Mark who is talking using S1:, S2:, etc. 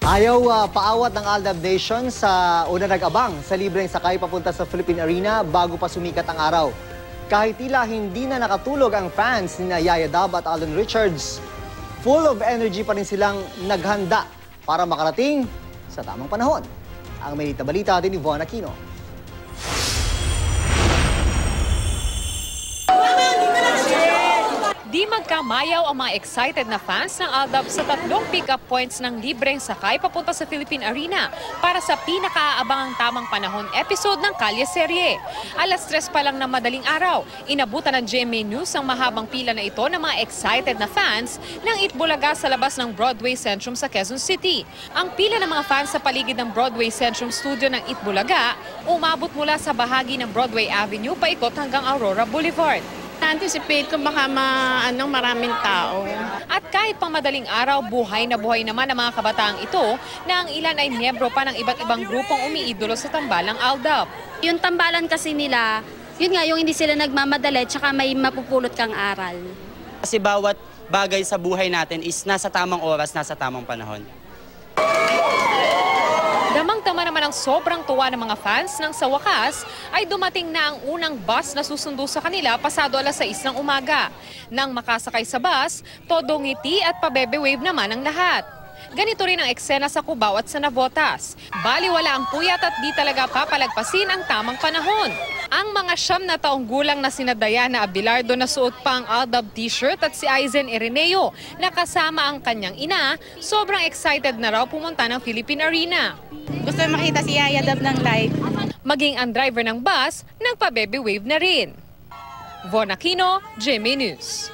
S1: Ayaw paawat ng Aldab Nation sa una nag-abang sa libreng sakay papunta sa Philippine Arena bago pa sumikat ang araw. Kahit tila hindi na nakatulog ang fans ni Yaya Dab at Alden Richards, full of energy pa rin silang naghanda para makarating sa tamang panahon. Ang may balita din ni Von Aquino.
S2: Di magkamayaw ang mga excited na fans ng Aldab sa tatlong pick-up points ng libreng sakay papunta sa Philippine Arena para sa pinakaabangang tamang panahon episode ng Kalye Serye. Alas 3 pa lang ng madaling araw, inabutan ng GMA News ang mahabang pila na ito ng mga excited na fans ng Itbulaga sa labas ng Broadway Centrum sa Quezon City. Ang pila ng mga fans sa paligid ng Broadway Centrum studio ng Itbulaga umabot mula sa bahagi ng Broadway Avenue paikot hanggang Aurora Boulevard.
S3: Na-anticipate ko baka maraming tao.
S2: At kahit pang madaling araw, buhay na buhay naman ang mga kabataang ito na ang ilan ay miyembro pa ng iba't ibang grupong umiidolo sa tambalang Aldab.
S4: Yung tambalan kasi nila, yun nga yung hindi sila nagmamadali tsaka may mapupulot kang aral.
S5: Kasi bawat bagay sa buhay natin is nasa tamang oras, nasa tamang panahon.
S2: Damang-dama naman ang sobrang tuwa ng mga fans nang sa wakas ay dumating na ang unang bus na susundo sa kanila pasado alas 6 ng umaga. Nang makasakay sa bus, todo ngiti at pabebe-wave naman ang lahat. Ganito rin ang eksena sa Cubao at sa Navotas. Baliwala ang puyat at di talaga papalagpasin ang tamang panahon. Ang mga 9 taong gulang na sina Diana Abelardo na suot pa ang Aldab t-shirt at si Aizen Ireneo na kasama ang kanyang ina, sobrang excited na raw pumunta ng Philippine Arena.
S3: Gusto makita si Yaya Dab ng live.
S2: Maging ang driver ng bus, nagpa-baby wave na rin. Von Aquino, GMA News.